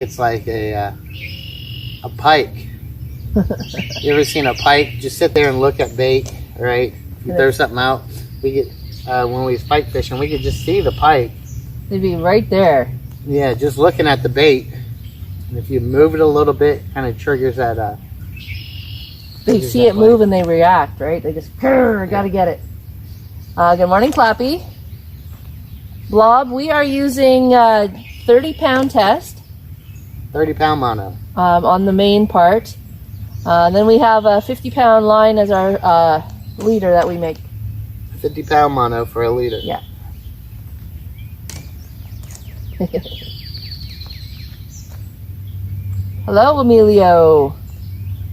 It's like a pike. You ever seen a pike? Just sit there and look at bait, right? You throw something out. We get when we was pike fishing, we could just see the pike. They'd be right there. Yeah, just looking at the bait. And if you move it a little bit, kind of triggers that. They see it move and they react, right? They just gotta get it. Good morning, Clappy. Blob, we are using 30-pound test. 30-pound mono. On the main part. Then we have a 50-pound line as our leader that we make. 50-pound mono for a leader. Yeah. Hello, Emilio.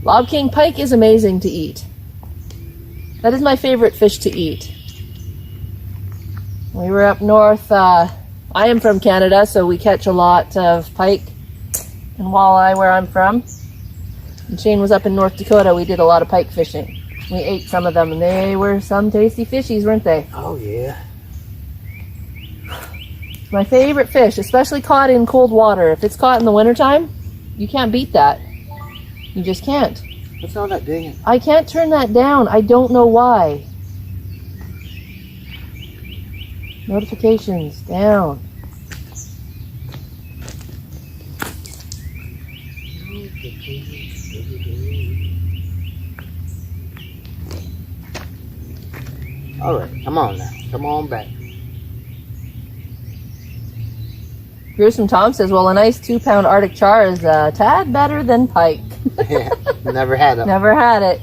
Lob King pike is amazing to eat. That is my favorite fish to eat. We were up north. I am from Canada, so we catch a lot of pike and walleye where I'm from. And Shane was up in North Dakota. We did a lot of pike fishing. We ate some of them, and they were some tasty fishies, weren't they? Oh, yeah. My favorite fish, especially caught in cold water. If it's caught in the wintertime, you can't beat that. You just can't. What's all that digging? I can't turn that down. I don't know why. Notifications down. All right, come on now. Come on back. Gruesome Tom says, well, a nice 2-pound Arctic char is a tad better than pike. Yeah, never had it. Never had it.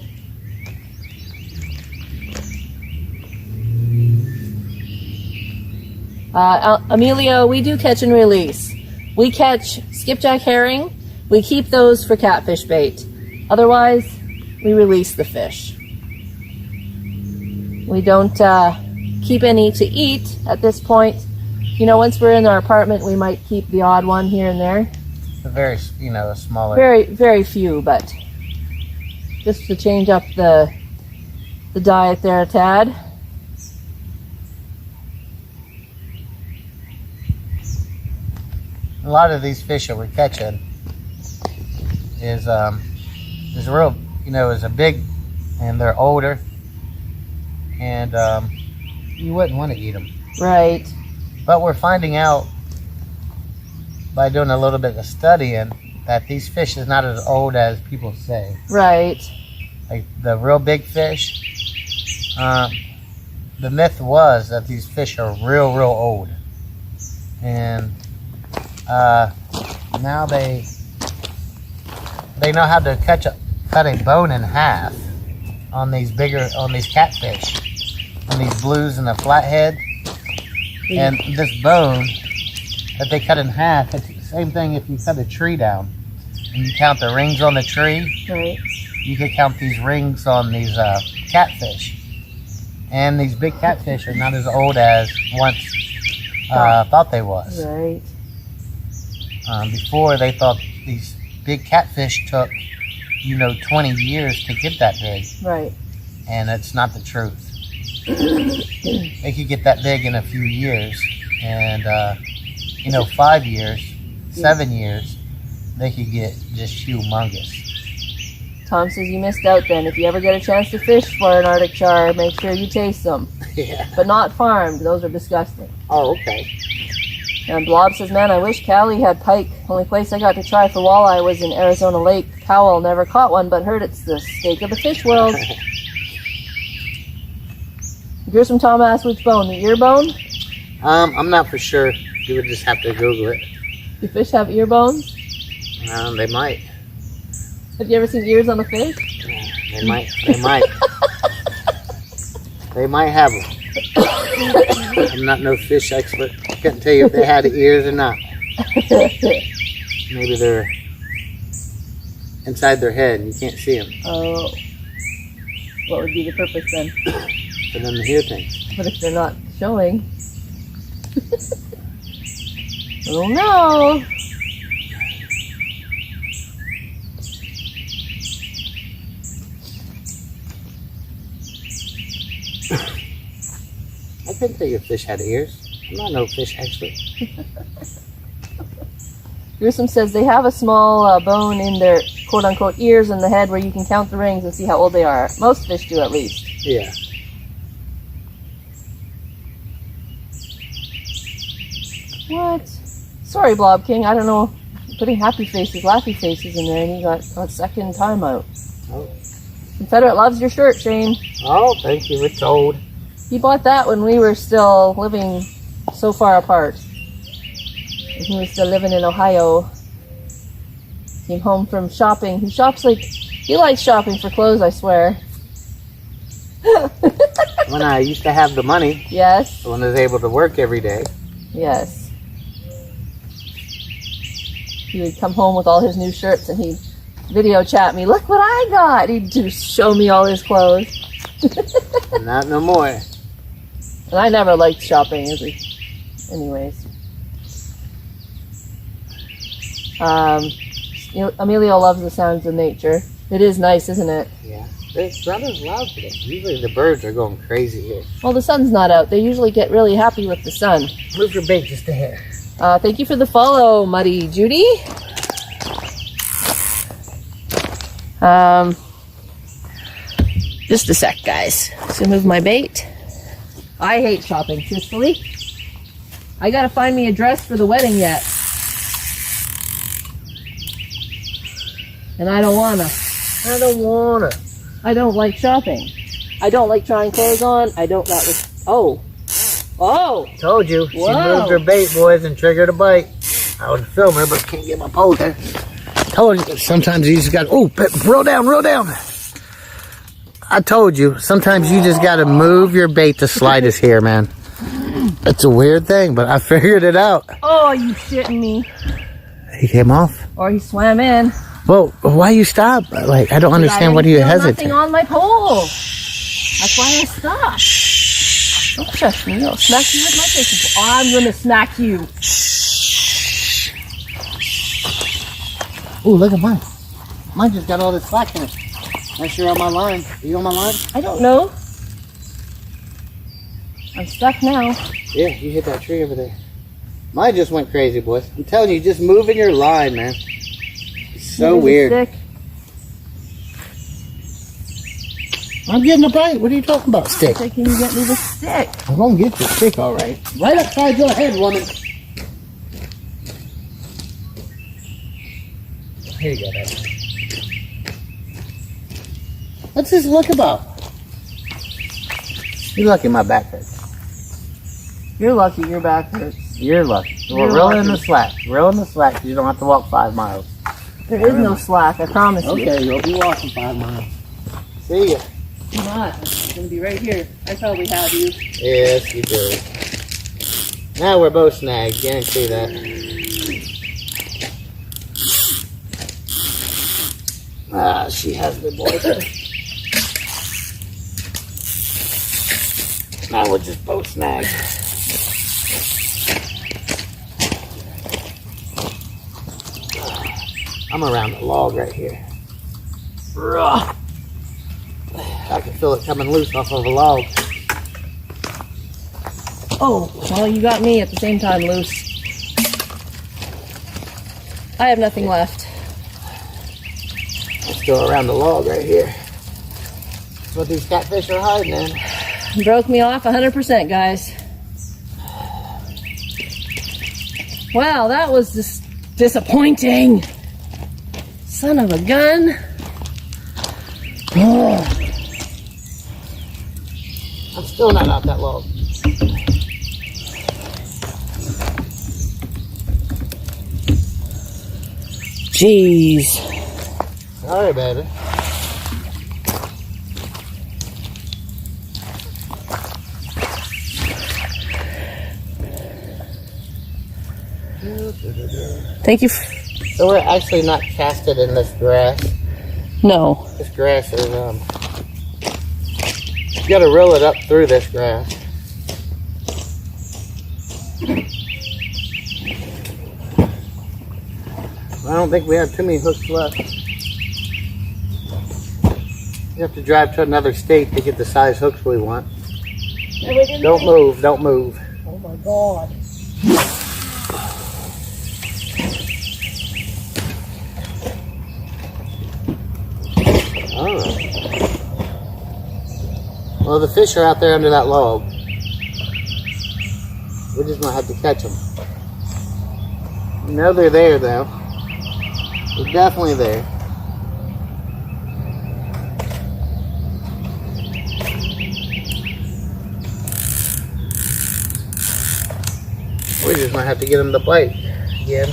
Emilio, we do catch and release. We catch skipjack herring. We keep those for catfish bait. Otherwise, we release the fish. We don't keep any to eat at this point. You know, once we're in our apartment, we might keep the odd one here and there. A very, a smaller. Very, very few, but just to change up the diet there a tad. A lot of these fish that we're catching is real, is a big, and they're older, and you wouldn't want to eat them. Right. But we're finding out by doing a little bit of studying that these fish is not as old as people say. Right. Like the real big fish, the myth was that these fish are real old, and now they know how to cut a bone in half on these catfish, on these blues and the flathead. And this bone that they cut in half, it's the same thing if you cut a tree down and you count the rings on the tree. Right. You could count these rings on these catfish. And these big catfish are not as old as once thought they was. Right. Before they thought these big catfish took, 20 years to get that big. Right. And it's not the truth. They could get that big in a few years, and 5 years, 7 years, they could get just humongous. Tom says you missed out then. If you ever get a chance to fish for an Arctic char, make sure you taste them. Yeah. But not farmed. Those are disgusting. Oh, okay. And Blob says, man, I wish Callie had pike. Only place I got to try for walleye was in Arizona Lake. Powell never caught one, but heard it's the steak of the fish world. Gruesome Tom asked which bone, the ear bone? I'm not for sure. You would just have to Google it. Do fish have ear bones? They might. Have you ever seen ears on a fish? Yeah, they might. They might have them. I'm not no fish expert. Couldn't tell you if they had ears or not. Maybe they're inside their head and you can't see them. Oh. What would be the purpose then? For them to hear things. But if they're not showing? Oh no! I couldn't tell you if fish had ears. I'm not no fish expert. Grissom says they have a small bone in their quote-unquote ears and the head where you can count the rings and see how old they are. Most fish do, at least. Yeah. What? Sorry, Blob King. I don't know. I'm putting happy faces, laughy faces in there, and you got second time out. Oh. Confederate loves your shirt, Shane. Oh, thank you. It's old. He bought that when we were still living so far apart. He was still living in Ohio. Came home from shopping. He shops like... He likes shopping for clothes, I swear. When I used to have the money. Yes. When I was able to work every day. Yes. He would come home with all his new shirts and he'd video chat me. Look what I got! He'd just show me all his clothes. Not no more. And I never liked shopping. Anyways. Emilio loves the sounds of nature. It is nice, isn't it? Yeah. It's not as loud today. Usually the birds are going crazy here. Well, the sun's not out. They usually get really happy with the sun. Move your bait just a hair. Thank you for the follow, Muddy Judy. Just a sec, guys. So move my bait. I hate shopping, truthfully. I gotta find me a dress for the wedding yet. And I don't wanna. I don't wanna. I don't like shopping. I don't like trying clothes on. I don't that was oh. Oh! Told you. She Whoa. moved her bait, boys, and triggered a bite. I would film her, but can't get my pole there. Told you. Sometimes you just got, oh, roll down, roll down. I told you. Sometimes you just got to move your bait to slide us here, man. It's a weird thing, but I figured it out. Oh, are you shitting me? He came off. Or he swam in. Well, why you stop? Like, I don't understand. What do you hesitate? Nothing on my pole. That's why I stopped. Don't shush me. I'll smack you with my fishing pole. I'm gonna smack you. Ooh, look at mine. Mine just got all this slack in it. Unless you're on my line. Are you on my line? I don't know. I'm stuck now. Yeah, you hit that tree over there. Mine just went crazy, boys. I'm telling you, just moving your line, man. It's so weird. Stick. I'm getting a bite. What are you talking about, stick? Can you get me the stick? I'm gonna get the stick, all right. Right upside your head, woman. Here you go, baby. What's this look about? You're lucky my back hurts. You're lucky your back hurts. You're lucky. So You're we're reeling in the lucky. slack. Reel in the slack so you don't have to walk 5 miles. There is no slack, I promise you. Okay, you'll be walking 5 miles. See ya. I'm not. I'm gonna be right here. I probably have you. Yes, you do. Now we're both snagged. Guarantee that. Ah, she has me, boys. Now we're just both snagged. I'm around the log right here. Ugh. I can feel it coming loose off of a log. Oh, well, you got me at the same time loose. I have nothing left. Let's go around the log right here. That's what these catfish are hiding in. Broke me off 100%, guys. Wow, that was just disappointing. Son of a gun. Oh. I'm still not out that log. Jeez. Sorry, baby. Thank you. So we're actually not casted in this grass. No. This grass is, you gotta reel it up through this grass. I don't think we have too many hooks left. You have to drive to another state to get the size hooks we want. Don't move, don't move. Oh my God. Alright. Well, the fish are out there under that log. We just might have to catch them. You know they're there, though. They're definitely there. We just might have to get them to bite again.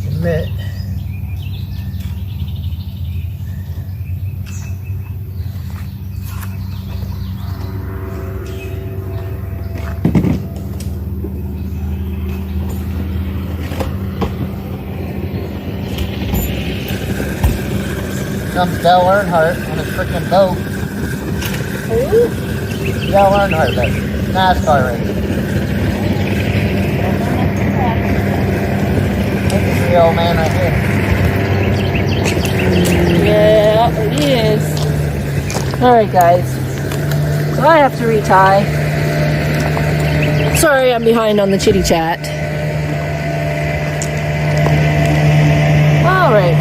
Admit. Comes Dale Earnhardt on his freaking boat. Who? Dale Earnhardt, that NASCAR race. This is the old man right here. Yeah, it is. Alright, guys. So I have to retie. Sorry, I'm behind on the chitty chat. Alright.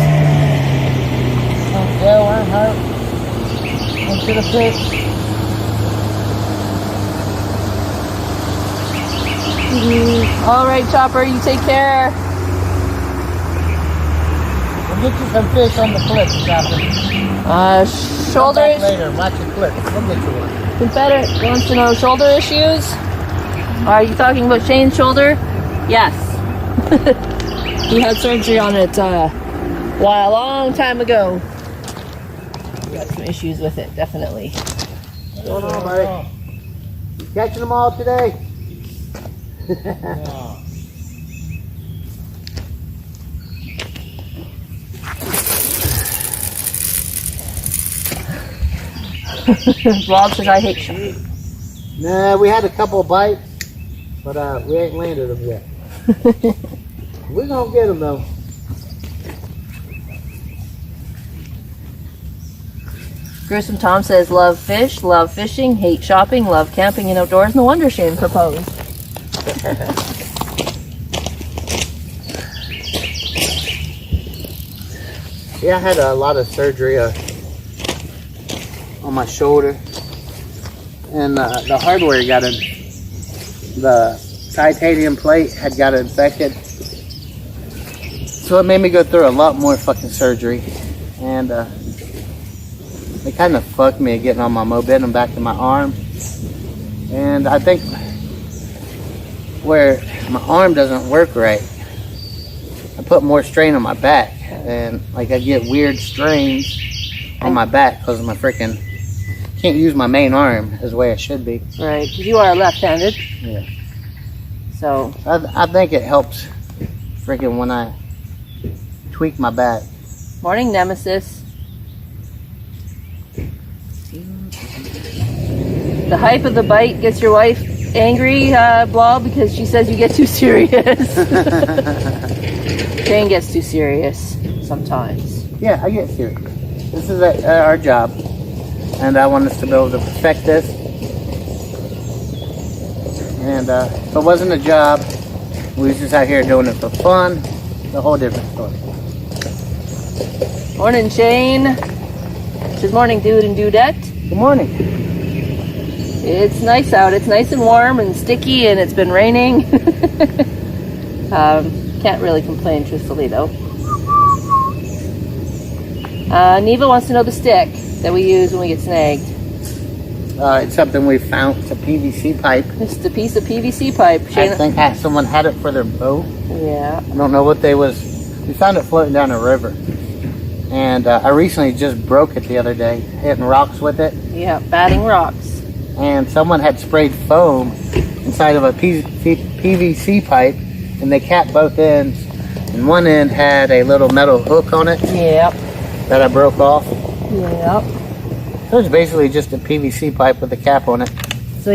Dale Earnhardt into the pit. Alright, Chopper, you take care. We'll get you some fish on the cliff, Chopper. Come back Shoulders. later, watch the cliff. We'll get you one. Confederate wants to know shoulder issues. Are you talking about Shane's shoulder? Yes. He had surgery on it a long time ago. We got some issues with it, definitely. What's going on, buddy? You catching them all today? Rob says I hate sharks. Nah, we had a couple of bites, but we ain't landed them yet. We're gonna get them though. Gruesome Tom says love fish, love fishing, hate shopping, love camping and outdoors. No wonder Shane proposed. Yeah, I had a lot of surgery on my shoulder, and the hardware got in. The titanium plate had got infected, so it made me go through a lot more fucking surgery, and it kind of fucked me getting on my momentum back to my arm. And I think where my arm doesn't work right, I put more strain on my back, and like I get weird strains on my back because of my freaking can't use my main arm as the way I should be. Right, because you are left-handed. Yeah. So I think it helps freaking when I tweak my back. morning, Nemesis. The hype of the bite gets your wife angry, Blob, because she says you get too serious. Shane gets too serious sometimes. Yeah, I get serious. This is our job, and I want us to be able to perfect this. And if it wasn't a job, we was just out here doing it for fun. It's a whole different story. Morning, Shane. Good morning, dude and dudette. Good morning. It's nice out. It's nice and warm and sticky, and it's been raining. Can't really complain, truthfully, though. Neva wants to know the stick that we use when we get snagged. It's something we found. It's a PVC pipe. It's a piece of PVC pipe. I think someone had it for their boat. Yeah. I don't know what they was. We found it floating down a river. And I recently just broke it the other day, hitting rocks with it. Yeah, batting rocks. And someone had sprayed foam inside of a PVC pipe, and they capped both ends. And one end had a little metal hook on it. Yep. That I broke off. Yep. So it's basically just a PVC pipe with a cap on it.